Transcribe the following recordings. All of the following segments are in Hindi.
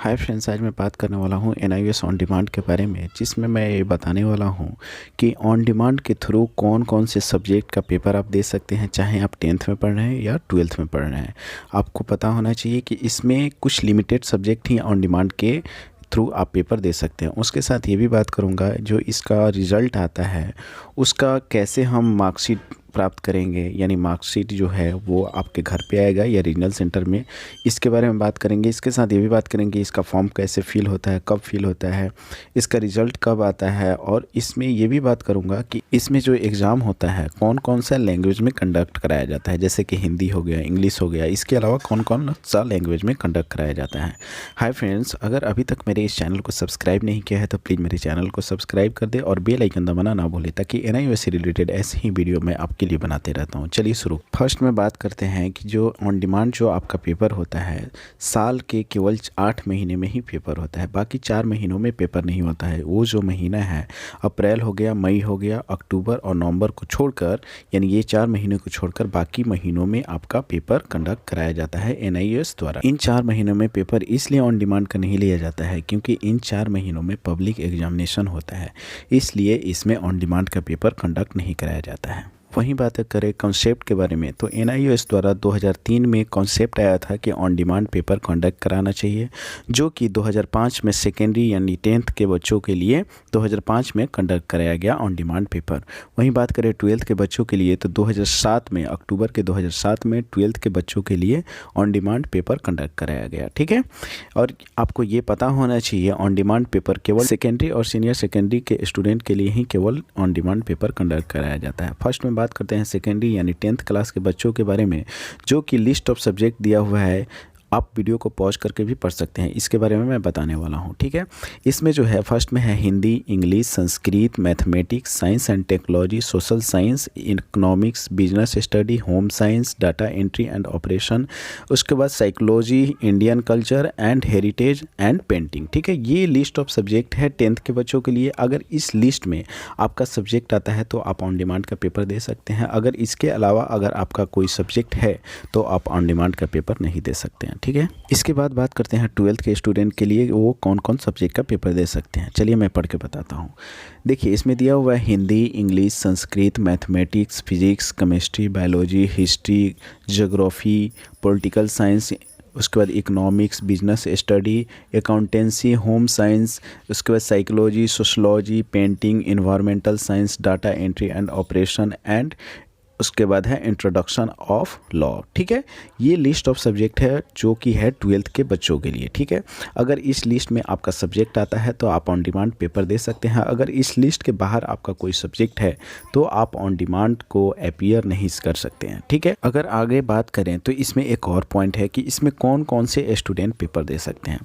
हाय फ्रेंड्स, आज मैं बात करने वाला हूँ एनआईएस ऑन डिमांड के बारे में, जिसमें मैं ये बताने वाला हूँ कि ऑन डिमांड के थ्रू कौन कौन से सब्जेक्ट का पेपर आप दे सकते हैं, चाहे आप 10th में पढ़ रहे हैं या 12th में पढ़ रहे हैं। आपको पता होना चाहिए कि इसमें कुछ limited subject he on demand के थ्रू आप पेपर दे सकते हैं। उसके साथ ये भी बात करूँगा जो इसका रिज़ल्ट आता है उसका कैसे हम मार्कशीट प्राप्त करेंगे, यानी मार्कशीट जो है वो आपके घर पे आएगा या रीजनल सेंटर में, इसके बारे में बात करेंगे। इसके साथ ये भी बात करेंगे इसका फॉर्म कैसे फिल होता है, कब फिल होता है, इसका रिज़ल्ट कब आता है, और इसमें ये भी बात करूँगा कि इसमें जो एग्ज़ाम होता है कौन कौन सा लैंग्वेज में कंडक्ट कराया जाता है, जैसे कि हिंदी हो गया, इंग्लिश हो गया, इसके अलावा कौन कौन सा लैंग्वेज में कंडक्ट कराया जाता है। हाय फ्रेंड्स, अगर अभी तक मेरे इस चैनल को सब्सक्राइब नहीं किया है तो प्लीज़ मेरे चैनल को सब्सक्राइब कर दे और बेल आइकन दबाना ना भूलें, ताकि एनआईएस से रिलेटेड ऐसे ही वीडियो मैं आपके लिए बनाते रहता हूँ। चलिए शुरू। फर्स्ट में बात करते हैं कि जो ऑन डिमांड जो आपका पेपर होता है, साल के केवल 8 महीने में ही पेपर होता है, बाकी 4 महीनों में पेपर नहीं होता है। वो जो महीना है अप्रैल हो गया, मई हो गया, अक्टूबर और नवंबर को छोड़कर, यानी ये 4 महीने को छोड़कर बाकी महीनों में आपका पेपर कंडक्ट कराया जाता है एनआईएस द्वारा। इन 4 महीनों में पेपर इसलिए ऑन डिमांड का नहीं लिया जाता है क्योंकि इन 4 महीनों में पब्लिक एग्जामिनेशन होता है, इसलिए इसमें ऑन डिमांड का पेपर कंडक्ट नहीं कराया जाता है। वहीं बात करें कॉन्सेप्ट के बारे में, तो एनआईएस द्वारा 2003 में कॉन्सेप्ट आया था कि ऑन डिमांड पेपर कंडक्ट कराना चाहिए, जो कि 2005 में सेकेंडरी यानी 10th के बच्चों के लिए 2005 में कंडक्ट कराया गया ऑन डिमांड पेपर। वहीं बात करें 12th के बच्चों के लिए, तो 2007 में, अक्टूबर के 2007 में 12th के बच्चों के लिए ऑन डिमांड पेपर कंडक्ट कराया गया। ठीक है, और आपको ये पता होना चाहिए ऑन डिमांड पेपर केवल सेकेंडरी और सीनियर सेकेंडरी के स्टूडेंट के लिए ही केवल ऑन डिमांड पेपर कंडक्ट कराया जाता है। फर्स्ट में बात करते हैं सेकेंडरी यानी 10th क्लास के बच्चों के बारे में, जो कि लिस्ट ऑफ सब्जेक्ट दिया हुआ है। आप वीडियो को पॉज करके भी पढ़ सकते हैं, इसके बारे में मैं बताने वाला हूं। ठीक है, इसमें जो है फर्स्ट में है Hindi, English, Sanskrit, mathematics, science and technology, social science, economics, business study, home science, data entry and operation. उसके बाद psychology, Indian culture and heritage and painting. ठीक है, ये लिस्ट ऑफ सब्जेक्ट है 10th के बच्चों के लिए। अगर इस लिस्ट में आपका सब्जेक्ट आता है तो आप ऑन डिमांड का पेपर दे सकते हैं। अगर इसके अलावा अगर आपका कोई सब्जेक्ट है तो आप ऑन डिमांड का पेपर नहीं दे सकते हैं। ठीक है, इसके बाद बात करते हैं 12th के स्टूडेंट के लिए वो कौन कौन सब्जेक्ट का पेपर दे सकते हैं। चलिए मैं पढ़ के बताता हूँ। देखिए, इसमें दिया हुआ है Hindi, English, Sanskrit, mathematics, physics, chemistry, biology, history, geography, political science, उसके बाद economics, business study, accountancy, home science, उसके बाद psychology, sociology, painting, environmental science, data entry and operation and उसके बाद है इंट्रोडक्शन ऑफ लॉ। ठीक है, ये लिस्ट ऑफ सब्जेक्ट है जो कि है 12th के बच्चों के लिए। ठीक है, अगर इस लिस्ट में आपका सब्जेक्ट आता है तो आप ऑन डिमांड पेपर दे सकते हैं। अगर इस लिस्ट के बाहर आपका कोई सब्जेक्ट है तो आप ऑन डिमांड को अपीयर नहीं कर सकते हैं। ठीक है, अगर आगे बात करें तो इसमें एक और पॉइंट है कि इसमें कौन कौन से स्टूडेंट पेपर दे सकते हैं।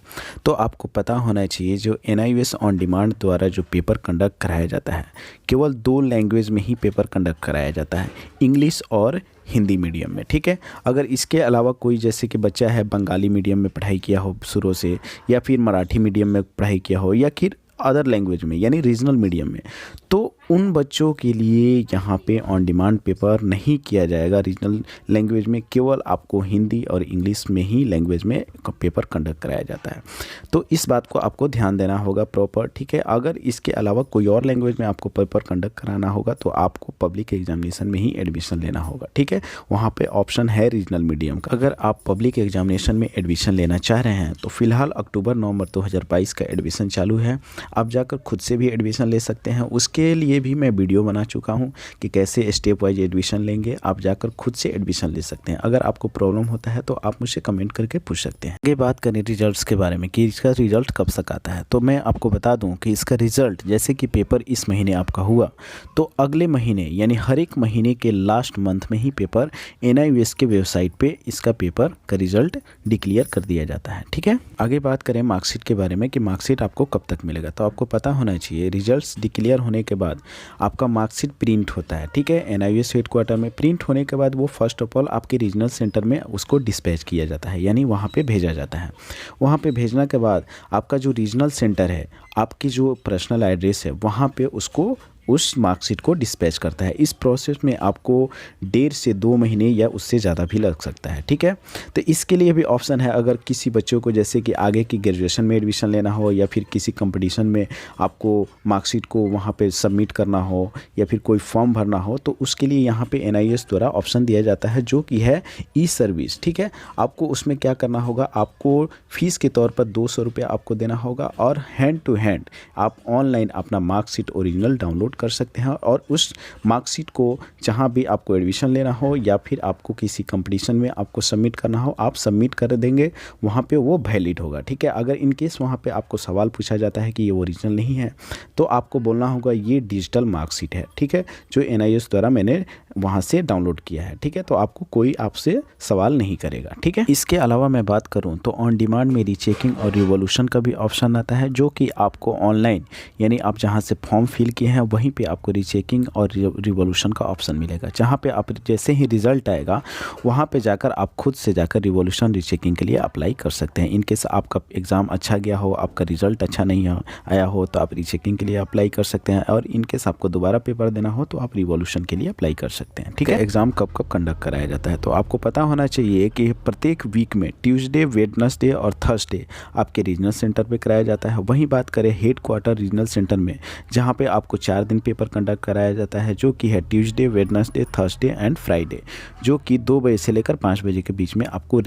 तो आपको पता होना चाहिए जो एनआईएस ऑन डिमांड द्वारा जो पेपर कंडक्ट कराया जाता है, केवल 2 लैंग्वेज में ही पेपर कंडक्ट कराया जाता है, इंग्लिश और हिंदी मीडियम में। ठीक है, अगर इसके अलावा कोई जैसे कि बच्चा है बंगाली मीडियम में पढ़ाई किया हो शुरू से, या फिर मराठी मीडियम में पढ़ाई किया हो, या फिर अदर लैंग्वेज में यानी रीजनल मीडियम में, तो उन बच्चों के लिए यहाँ पे ऑन डिमांड पेपर नहीं किया जाएगा रीजनल लैंग्वेज में। केवल आपको हिंदी और इंग्लिश में ही लैंग्वेज में पेपर कंडक्ट कराया जाता है। तो इस बात को आपको ध्यान देना होगा प्रॉपर। ठीक है, अगर इसके अलावा कोई और लैंग्वेज में आपको पेपर कंडक्ट कराना होगा तो आपको पब्लिक एग्जामिनेशन में ही एडमिशन लेना होगा। ठीक है, वहाँ पर ऑप्शन है रीजनल मीडियम का। अगर आप पब्लिक एग्जामिनेशन में एडमिशन लेना चाह रहे हैं तो फिलहाल अक्टूबर-नवंबर 2022 का एडमिशन चालू है। आप जाकर खुद से भी एडमिशन ले सकते हैं। उसके लिए भी मैं वीडियो बना चुका हूं कि कैसे स्टेप वाइज एडमिशन लेंगे। आप जाकर खुद से एडमिशन ले सकते हैं। अगर आपको प्रॉब्लम होता है तो आप मुझसे कमेंट करके पूछ सकते हैं। आगे बात करें रिजल्ट्स के बारे में कि इसका रिजल्ट कब तक आता है, तो मैं आपको बता दूं कि इसका रिजल्ट, जैसे कि पेपर इस महीने आपका हुआ तो अगले महीने यानी हर एक महीने के लास्ट मंथ में ही पेपर एनआईएस के वेबसाइट पर इसका पेपर का रिजल्ट डिक्लेयर कर दिया जाता है। ठीक है, आगे बात करें मार्कशीट के बारे में कि मार्कशीट आपको कब तक मिलेगा, तो आपको पता होना चाहिए रिजल्ट्स डिक्लेयर होने के बाद आपका मार्कशीट प्रिंट होता है। ठीक है, एनआईएस हेडक्वार्टर में प्रिंट होने के बाद वो फर्स्ट ऑफ ऑल आपके रीजनल सेंटर में उसको डिस्पैच किया जाता है, यानी वहाँ पे भेजा जाता है। वहाँ पे भेजने के बाद आपका जो रीजनल सेंटर है, आपकी जो पर्सनल एड्रेस है, वहाँ पे उसको उस मार्कशीट को डिस्पैच करता है। इस प्रोसेस में आपको 1.5 से 2 महीने या उससे ज़्यादा भी लग सकता है, ठीक है। तो इसके लिए भी ऑप्शन है, अगर किसी बच्चों को जैसे कि आगे की ग्रेजुएशन में एडमिशन लेना हो या फिर किसी कंपटीशन में आपको मार्कशीट को वहाँ पे सबमिट करना हो या फिर कोई फॉर्म भरना हो, तो उसके लिए यहाँ पे NIOS द्वारा ऑप्शन दिया जाता है जो कि है ई सर्विस, ठीक है। आपको उसमें क्या करना होगा, आपको फ़ीस के तौर पर 200 रुपये आपको देना होगा और हैंड टू हैंड आप ऑनलाइन अपना मार्कशीट ओरिजिनल डाउनलोड कर सकते हैं और उस मार्कशीट को जहाँ भी आपको एडमिशन लेना हो या फिर आपको किसी कंपटीशन में आपको सबमिट करना हो, आप सबमिट कर देंगे, वहाँ पे वो वैलिड होगा, ठीक है। अगर इन केस वहाँ पे आपको सवाल पूछा जाता है कि ये ओरिजिनल नहीं है, तो आपको बोलना होगा ये डिजिटल मार्कशीट है, ठीक है, जो NIOS द्वारा मैंने वहाँ से डाउनलोड किया है, ठीक है। तो आपको कोई आपसे सवाल नहीं करेगा, ठीक है। इसके अलावा मैं बात करूँ तो ऑन डिमांड में रीचेकिंग और रिवॉल्यूशन का भी ऑप्शन आता है, जो कि आपको ऑनलाइन यानी आप जहाँ से फॉर्म फिल किए हैं वहीं पे आपको रीचेकिंग और रिवॉल्यूशन का ऑप्शन मिलेगा, जहाँ पे आप जैसे ही रिजल्ट आएगा वहाँ पे जाकर आप खुद से जाकर रिवॉल्यूशन रीचेकिंग के लिए अप्लाई कर सकते हैं। इनकेस आपका एग्ज़ाम अच्छा गया हो, आपका रिजल्ट अच्छा नहीं आया हो, तो आप रीचेकिंग के लिए अप्लाई कर सकते हैं, और इनकेस आपको दोबारा पेपर देना हो तो आप रिवॉल्यूशन के लिए अप्लाई कर सकते हैं, ठीक है। एग्ज़ाम कब कब कंडक्ट कराया जाता है, तो आपको पता होना चाहिए कि प्रत्येक वीक में ट्यूसडे, वेडनेसडे और थर्सडे आपके रीजनल सेंटर पे कराया जाता है। वहीं बात करें हेड क्वार्टर रीजनल सेंटर में, जहाँ पे आपको 4 दिन पेपर कंडक्ट कराया जाता है, जो कि है Tuesday, Wednesday, Thursday and Friday, जो कि 2 बजे से लेकर 5 बजे के बीच में आपको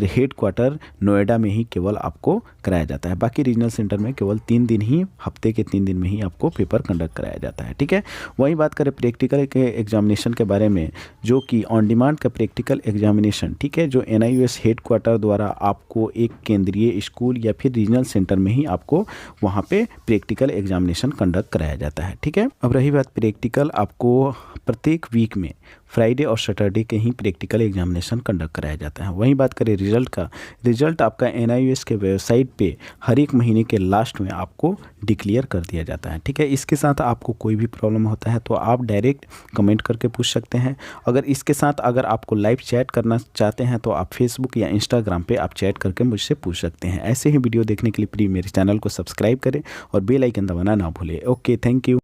हेड क्वार्टर नोएडा में ही केवल आपको कराया जाता है। बाकी रीजनल सेंटर में केवल 3 दिन ही, हफ्ते के 3 दिन में ही आपको पेपर कंडक्ट कराया जाता है, ठीक है। वहीं बात करें प्रैक्टिकल के एग्जामिनेशन के बारे में, जो कि ऑन डिमांड का प्रैक्टिकल एग्जामिनेशन, ठीक है, जो NIOS हेड क्वार्टर द्वारा आपको एक केंद्रीय स्कूल या फिर रीजनल सेंटर में ही आपको वहाँ पे प्रैक्टिकल एग्जामिनेशन कंडक्ट कराया जाता है, ठीक है। अब रही बात प्रैक्टिकल, आपको प्रत्येक वीक में फ्राइडे और सैटरडे के ही प्रैक्टिकल एग्जामिनेशन कंडक्ट कराया जाता है। वहीं बात करें रिजल्ट का, रिजल्ट आपका NIOS के वेबसाइट पे हर एक महीने के लास्ट में आपको डिक्लेयर कर दिया जाता है, ठीक है। इसके साथ आपको कोई भी प्रॉब्लम होता है तो आप डायरेक्ट कमेंट करके पूछ सकते हैं। अगर इसके साथ अगर आपको लाइव चैट करना चाहते हैं तो आप फेसबुक या इंस्टाग्राम पे आप चैट करके मुझसे पूछ सकते हैं। ऐसे ही वीडियो देखने के लिए प्लीज़ मेरे चैनल को सब्सक्राइब करें और बेल आइकन दबाना ना भूलें। Okay, thank you.